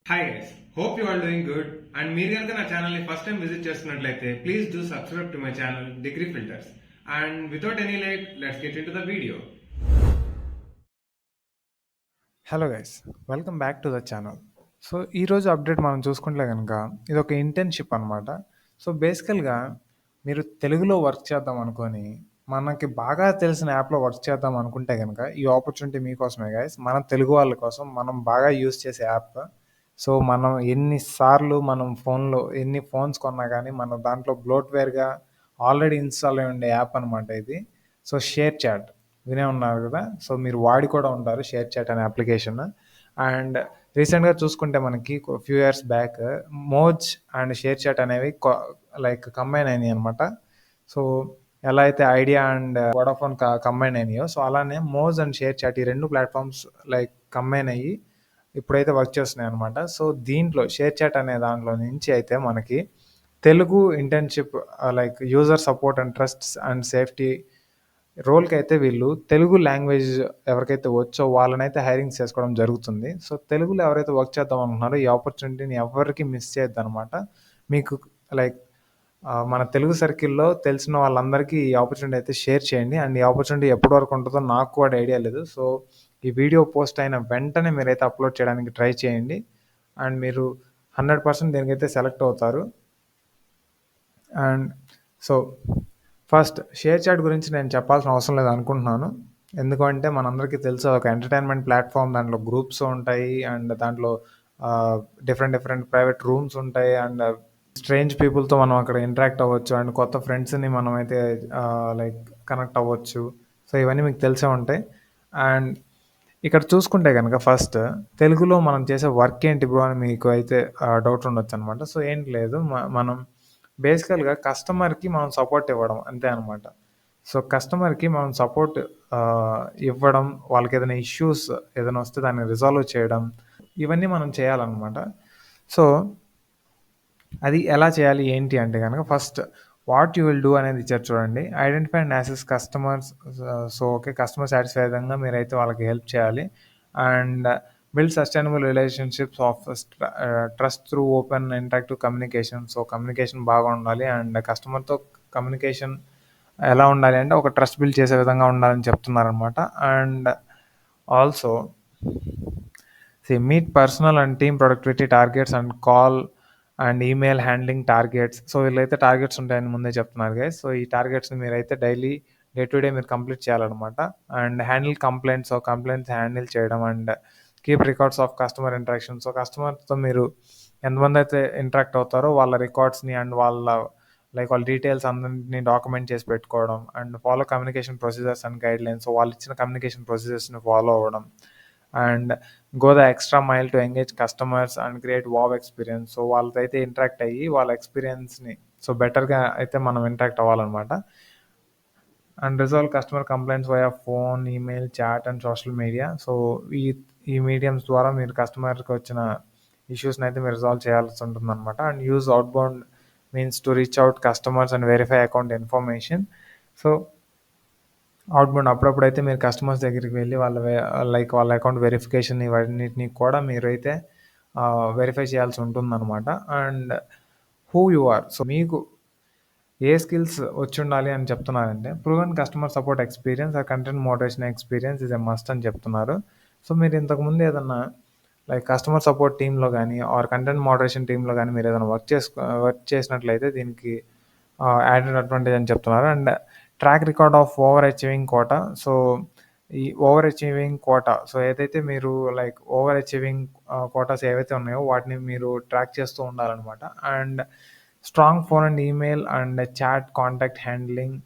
Hi guys, hope you are doing good. And మీరు కనుక నా ఛానల్ని ఫస్ట్ టైం విజిట్ చేస్తున్నట్లయితే please do subscribe to my channel degree filters. And without any late, let's get in to the video. Hello guys, welcome back to the channel. So ఈరోజు update మనం చూసుకుంటే కనుక ఇది ఒక ఇంటర్న్షిప్ అనమాట. So బేసికల్గా మీరు తెలుగులో వర్క్ చేద్దాం అనుకొని మనకి బాగా తెలిసిన యాప్లో వర్క్ చేద్దాం అనుకుంటే కనుక ఈ ఆపర్చునిటీ మీకోసమే గైస్. మన తెలుగు వాళ్ళ కోసం మనం బాగా యూస్ చేసే యాప్. సో మనం ఎన్నిసార్లు మనం ఫోన్లో ఎన్ని ఫోన్స్ కొన్నా కానీ మన దాంట్లో బ్లోట్వేర్గా ఆల్రెడీ ఇన్స్టాల్ అయి ఉండే యాప్ అనమాట ఇది. సో షేర్ చాట్ వినే ఉన్నారు కదా. సో మీరు వాడి కూడా ఉంటారు షేర్ చాట్ అనే అప్లికేషన్. అండ్ రీసెంట్గా చూసుకుంటే మనకి few years back Moj and ShareChat అనేవి లైక్ కంబైన్ అయినాయి అనమాట. సో ఎలా అయితే ఐడియా అండ్ వోడాఫోన్ కంబైన్ అయినాయో, సో అలానే మోజ్ అండ్ షేర్ చాట్ ఈ రెండు ప్లాట్ఫామ్స్ లైక్ కంబైన్ అయ్యి ఇప్పుడైతే వర్క్ చేస్తున్నాయి అనమాట. సో దీంట్లో షేర్ చాట్ అనే దాంట్లో నుంచి అయితే మనకి Telugu internship like user support and trust and safety రోల్కి అయితే వీళ్ళు తెలుగు లాంగ్వేజ్ ఎవరికైతే వచ్చో వాళ్ళనైతే హైరింగ్ చేసుకోవడం జరుగుతుంది. సో తెలుగులో ఎవరైతే వర్క్ చేద్దాం అనుకుంటున్నారో ఈ ఆపర్చునిటీని ఎవరికి మిస్ చేయొద్దు అనమాట. మీకు లైక్ మన తెలుగు సర్కిల్లో తెలిసిన వాళ్ళందరికీ ఈ ఆపర్చునిటీ అయితే షేర్ చేయండి. అండ్ ఈ ఆపర్చునిటీ ఎప్పటి వరకు ఉంటుందో నాకు కూడా ఐడియా లేదు. సో ఈ వీడియో పోస్ట్ అయిన వెంటనే మీరైతే అప్లోడ్ చేయడానికి ట్రై చేయండి. అండ్ మీరు 100% దేనికైతే సెలెక్ట్ అవుతారు. And so first ShareChat గురించి నేను చెప్పాల్సిన అవసరం లేదు అనుకుంటున్నాను. ఎందుకంటే మనందరికీ తెలుసు ఒక ఎంటర్టైన్మెంట్ ప్లాట్ఫామ్. దాంట్లో గ్రూప్స్ ఉంటాయి అండ్ దాంట్లో డిఫరెంట్ ప్రైవేట్ రూమ్స్ ఉంటాయి. అండ్ స్ట్రేంజ్ పీపుల్తో మనం అక్కడ ఇంటరాక్ట్ అవ్వచ్చు అండ్ కొత్త ఫ్రెండ్స్ని మనం అయితే లైక్ కనెక్ట్ అవ్వచ్చు. సో ఇవన్నీ మీకు తెలిసే ఉంటాయి. అండ్ ఇక్కడ చూసుకుంటే కనుక ఫస్ట్ తెలుగులో మనం చేసే వర్క్ ఏంటి బ్రో అని మీకు అయితే డౌట్ ఉండొచ్చు అనమాట. సో ఏంటి లేదు, మనం బేసికల్గా కస్టమర్కి మనం సపోర్ట్ ఇవ్వడం అంతే అనమాట. సో కస్టమర్కి మనం సపోర్ట్ ఇవ్వడం, వాళ్ళకి ఏదైనా ఇష్యూస్ ఏదైనా వస్తే దాన్ని రిజాల్వ్ చేయడం, ఇవన్నీ మనం చేయాలన్నమాట. సో అది ఎలా చేయాలి ఏంటి అంటే కనుక first what you will do అనేది ఇచ్చారు చూడండి. Identify and assess customers. So okay, customer satisfy విధంగా మీరైతే వాళ్ళకి హెల్ప్ చేయాలి. And build sustainable relationships of trust through open interactive communication. So communication బాగా ఉండాలి అండ్ కస్టమర్తో కమ్యూనికేషన్ ఎలా ఉండాలి అంటే ఒక ట్రస్ట్ బిల్డ్ చేసే విధంగా ఉండాలని చెప్తున్నారనమాట. And also meet personal and team productivity targets and call and email handling targets. So వీళ్ళైతే టార్గెట్స్ ఉంటాయని ముందే చెప్తున్నారు గైస్. సో ఈ టార్గెట్స్ని మీరైతే డైలీ డే టు డే మీరు కంప్లీట్ చేయాలన్నమాట. And handle complaints. So complaints handle చేయడం and keep records of customer interaction. So కస్టమర్తో మీరు ఎంతమంది అయితే ఇంటరాక్ట్ అవుతారో వాళ్ళ రికార్డ్స్ని అండ్ వాళ్ళ డీటెయిల్స్ అందరినీ డాక్యుమెంట్ చేసి పెట్టుకోవడం and follow communication procedures and guidelines. So వాళ్ళు ఇచ్చిన కమ్యూనికేషన్ ప్రొసీజర్స్ని ఫాలో అవ్వడం and go the extra mile to engage customers and create wow experience. So వాళ్ళతో అయితే ఇంటరాక్ట్ అయ్యి వాళ్ళ ఎక్స్పీరియన్స్ని సో బెటర్గా అయితే మనం ఇంటరాక్ట్ అవ్వాలన్నమాట. And resolve customer complaints via phone, email, chat and social media. So ఈ మీడియంస్ ద్వారా మీరు కస్టమర్కి వచ్చిన ఇష్యూస్ని అయితే మీరు రిజాల్వ్ చేయాల్సి ఉంటుందన్నమాట. And use outbound means to reach out customers and verify account information. So outbound అప్పుడప్పుడు అయితే మీరు కస్టమర్స్ దగ్గరికి వెళ్ళి వాళ్ళ అకౌంట్ వెరిఫికేషన్ ఇవన్నిటిని కూడా మీరైతే వెరిఫై చేయాల్సి ఉంటుందన్నమాట. And who you are. So మీకు ఏ స్కిల్స్ వచ్చి ఉండాలి అని చెప్తున్నారంటే ప్రూవెన్ కస్టమర్ సపోర్ట్ ఎక్స్పీరియన్స్ ఆ content moderation experience is a must అని చెప్తున్నారు. సో మీరు ఇంతకుముందు ఏదన్నా లైక్ కస్టమర్ సపోర్ట్ టీంలో కానీ ఆర్ కంటెంట్ మోడరేషన్ టీంలో కానీ మీరు ఏదైనా వర్క్ చేసినట్లయితే దీనికి యాడెడ్ అడ్వాంటేజ్ అని చెప్తున్నారు. And track record of over achieving quota. So ఈ ఓవర్ అచీవింగ్ కోటా, సో ఏదైతే మీరు లైక్ ఓవర్ అచీవింగ్ కోటాస్ ఏవైతే ఉన్నాయో వాటిని మీరు ట్రాక్ చేస్తూ ఉండాలన్నమాట. And strong phone and email and chat contact handling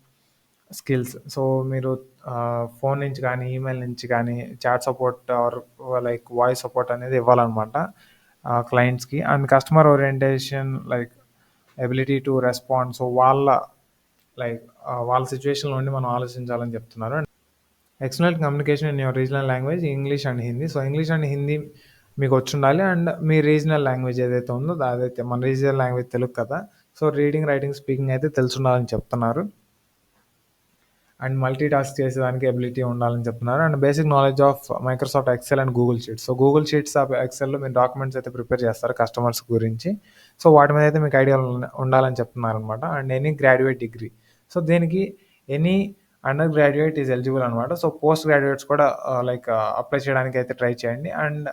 skills. So మీరు ఫోన్ నుంచి కానీ ఈమెయిల్ నుంచి కానీ chat support or like voice support అనేది ఇవ్వాలన్నమాట క్లయింట్స్కి. And customer orientation like ability to respond. So వాళ్ళ సిచ్యువేషన్ నుండి మనం ఆలోచించాలని చెప్తున్నారు. Excellent communication in your regional language English and Hindi. So English and Hindi మీకు వచ్చి ఉండాలి. అండ్ మీ రీజనల్ లాంగ్వేజ్ ఏదైతే ఉందో అదైతే మన రీజనల్ లాంగ్వేజ్ తెలుగు కదా. సో రీడింగ్, రైటింగ్, స్పీకింగ్ అయితే తెలిసి ఉండాలని చెప్తున్నారు. అండ్ మల్టీ టాస్క్ చేసేదానికి ఎబిలిటీ ఉండాలని చెప్తున్నారు. And basic knowledge of Microsoft Excel and Google Sheets. So Google Sheets of ఎక్సెల్‌లో మీరు డాక్యుమెంట్స్ అయితే ప్రిపేర్ చేస్తారు కస్టమర్స్ గురించి. సో వాటి మీద అయితే మీకు ఐడియా ఉండాలని చెప్తున్నారనమాట. And any graduate degree. So దీనికి any undergraduate is eligible అనమాట. సో పోస్ట్ గ్రాడ్యుయేట్స్ కూడా అప్లై చేయడానికి అయితే ట్రై చేయండి. అండ్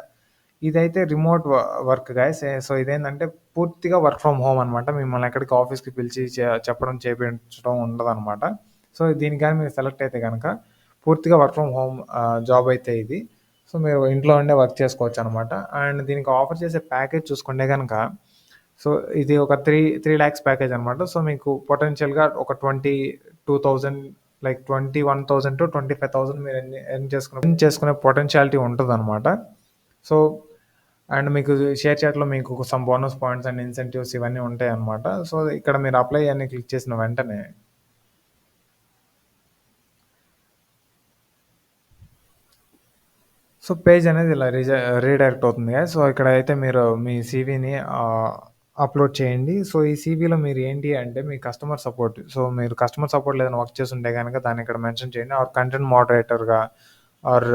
ఇదైతే రిమోట్ వర్క్ గైస్. సో ఇదేంటంటే పూర్తిగా వర్క్ ఫ్రమ్ హోమ్ అనమాట. మిమ్మల్ని ఎక్కడికి ఆఫీస్‌కి పిలిచి చెప్పడం, చేపించడం ఉండదనమాట. సో దీనికి గాని మీరు సెలెక్ట్ అయితే గనక పూర్తిగా వర్క్ ఫ్రమ్ హోమ్ జాబ్ అయితే ఇది. సో మీరు ఇంట్లో ఉండే వర్క్ చేసుకోవచ్చనమాట. అండ్ దీనికి ఆఫర్ చేసే ప్యాకేజ్ చూసుకుంటే గనక సో ఇది ఒక 3 లాక్స్ ప్యాకేజ్ అనమాట. సో మీకు పొటెన్షియల్‌గా ఒక 22,000 21,000-25,000 మీరు ఎర్న్ చేసుకునే పొటెన్షియాలిటీ ఉంటదనమాట. సో అండ్ మీకు షేర్ చాట్‌లో మీకు some bonus points and incentives ఇవన్నీ ఉంటాయన్నమాట. సో ఇక్కడ మీరు అప్లై అని క్లిక్ చేసిన వెంటనే సో పేజ్ అనేది ఇలా రీడైరెక్ట్ అవుతుంది గైస్. సో ఇక్కడైతే మీరు మీ సీవీని అప్లోడ్ చేయండి. సో ఈ సీవీలో మీరు ఏంటి అంటే మీ కస్టమర్ సపోర్ట్. సో మీరు కస్టమర్ సపోర్ట్‌లో ఏదైనా వర్క్ చేసుంటే గనక దాన్ని ఇక్కడ మెన్షన్ చేయండి. ఆర్ కంటెంట్ మోడరేటర్‌గా ఆర్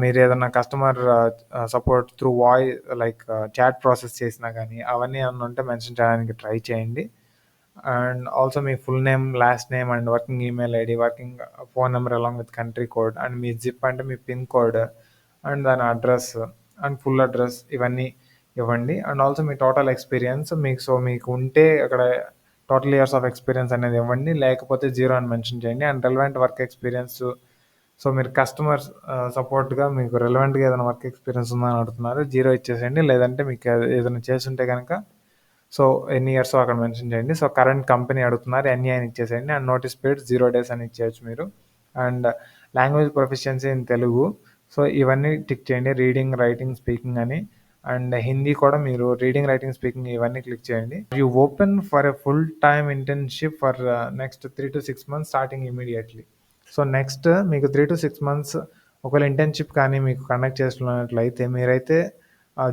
మీరు ఏదైనా customer support through chat process చేసినా గానీ అవన్నీ ఏమన్నా ఉంటే మెన్షన్ చేయడానికి ట్రై చేయండి. అండ్ ఆల్సో మీ full name, last name and working email ID, working phone number along with country code and మీ జిప్ అంటే మీ పిన్ కోడ్ అండ్ దాని అడ్రస్ అండ్ ఫుల్ అడ్రస్ ఇవన్నీ ఇవ్వండి. అండ్ ఆల్సో మీ టోటల్ ఎక్స్పీరియన్స్ మీకు ఉంటే అక్కడ టోటల్ ఇయర్స్ ఆఫ్ ఎక్స్పీరియన్స్ అనేది ఇవ్వండి. లేకపోతే 0 అని మెన్షన్ చేయండి. And relevant work experience. So మీరు కస్టమర్ సపోర్ట్‌గా మీకు రెలవెంట్‌గా ఏదైనా వర్క్ ఎక్స్పీరియన్స్ ఉందని అడుగుతున్నారు. 0 ఇచ్చేసేయండి. లేదంటే మీకు ఏదైనా చేసుంటే గనక సో ఎన్ని ఇయర్సో అక్కడ మెన్షన్ చేయండి. సో కరెంట్ కంపెనీ అడుగుతున్నారు. ఎన్ఈ అని ఇచ్చేసేయండి. అండ్ నోటీస్ పీరియడ్ 0 డేస్ అని ఇచ్చేయొచ్చు మీరు. And language proficiency in Telugu. So ఇవన్నీ టిక్ చేయండి. రీడింగ్, రైటింగ్, స్పీకింగ్ అని. అండ్ హిందీ కూడా మీరు రీడింగ్, రైటింగ్, స్పీకింగ్ ఇవన్నీ క్లిక్ చేయండి. You open for a full time internship for next 3-6 months starting immediately. So next మీకు 3-6 మంత్స్ ఒకవేళ ఇంటర్న్‌షిప్ కానీ మీకు కండక్ట్ చేస్తున్నట్లయితే మీరైతే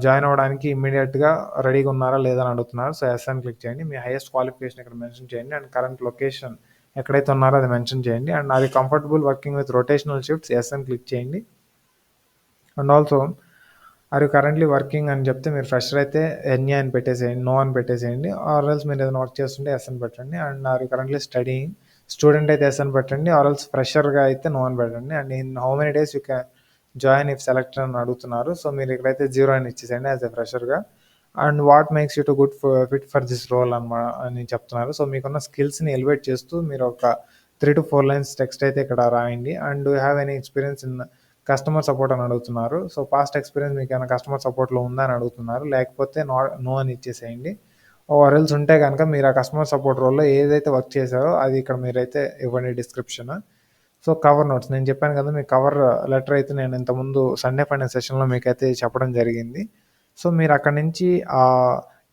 జాయిన్ అవ్వడానికి ఇమ్మీడియేట్‌గా రెడీగా ఉన్నారా లేదా అని అడుగుతున్నారు. సో యెస్ అని క్లిక్ చేయండి. మీ హైయెస్ట్ క్వాలిఫికేషన్ ఇక్కడ మెన్షన్ చేయండి. అండ్ కరెంట్ లొకేషన్ ఎక్కడైతే ఉన్నారో అది మెన్షన్ చేయండి. అండ్ అది comfortable working with rotational shifts yes అని క్లిక్ చేయండి. And also are you currently working అని చెప్తే మీరు ఫ్రెషర్ అయితే ఎన్ఏ అని పెట్టేసేయండి, నో అని పెట్టేసేయండి. ఆర్ ఎల్స్ మీరు ఏదైనా వర్క్ చేస్తుంటే ఎస్ అని పెట్టండి. And are you currently studying, student అయితే ఎస్ అని పెట్టండి. ఆర్ ఎల్స్ ఫ్రెషర్‌గా అయితే నో అని పెట్టండి. And in how many days you can join if selected అని అడుగుతున్నారు. సో మీరు ఇక్కడైతే 0 అని ఇచ్చేసేయండి యాజ్ ఎ ఫ్రెషర్‌గా. And what makes you to fit for this role అని చెప్తున్నారు. సో మీకున్న స్కిల్స్‌ని ఎలివేట్ చేస్తూ మీరు ఒక 3-4 లైన్స్ టెక్స్ట్ అయితే ఇక్కడ రాయండి. And do you have any experience in customer support అని అడుగుతున్నారు. సో పాస్ట్ ఎక్స్పీరియన్స్ మీకు ఏమైనా కస్టమర్ సపోర్ట్‌లో ఉందా అని అడుగుతున్నారు. లేకపోతే నో అని ఇచ్చేసేయండి. ఆర్ ఎల్స్ ఉంటే గనక మీరు ఆ కస్టమర్ సపోర్ట్ రోల్‌లో ఏదైతే వర్క్ చేశారో అది ఇక్కడ మీరైతే ఇవ్వండి డిస్క్రిప్షన్. సో కవర్ నోట్స్ నేను చెప్పాను కదా, మీ కవర్ లెటర్ అయితే నేను ఇంతకుముందు సండే ఫైనాన్స్ సెషన్‌లో మీకైతే చెప్పడం జరిగింది. సో మీరు అక్కడి నుంచి ఆ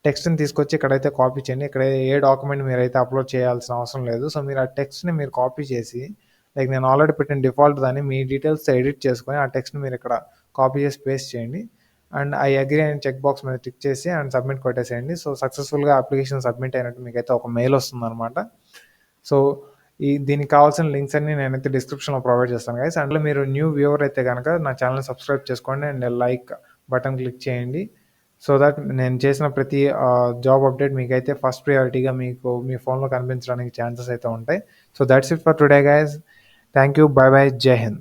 టెక్స్ట్‌ని తీసుకొచ్చి ఇక్కడైతే కాపీ చేయండి. ఇక్కడ ఏ డాక్యుమెంట్ మీరైతే అప్లోడ్ చేయాల్సిన అవసరం లేదు. సో మీరు ఆ టెక్స్ట్‌ని మీరు కాపీ చేసి నేను ఆల్రెడీ పెట్టిన డిఫాల్ట్ దాన్ని మీ డీటెయిల్స్‌తో ఎడిట్ చేసుకొని ఆ టెక్స్ట్‌ని మీరు ఇక్కడ కాపీ చేసి పేస్ట్ చేయండి. అండ్ ఐ అగ్రీ అని చెక్ బాక్స్ మీద టిక్ చేసి అండ్ సబ్మిట్ కొట్టేసేయండి. సో సక్సెస్‌ఫుల్‌గా అప్లికేషన్ సబ్మిట్ అయినట్టు మీకైతే ఒక మెయిల్ వస్తుందనమాట. సో దీనికి కావాల్సిన లింక్స్ అన్నీ నేనైతే డిస్క్రిప్షన్‌లో ప్రొవైడ్ చేస్తాను గైస్. అందులో మీరు న్యూ వ్యూవర్ అయితే గనక నా ఛానెల్‌ని సబ్స్క్రైబ్ చేసుకోండి అండ్ లైక్ బటన్ క్లిక్ చేయండి. సో దట్ నేను చేసిన ప్రతి జాబ్ అప్డేట్ మీకైతే ఫస్ట్ ప్రయారిటీగా మీకు మీ ఫోన్‌లో కనిపించడానికి ఛాన్సెస్ అయితే ఉంటాయి. So that's it for today guys. Thank you. By by. జై హింద్.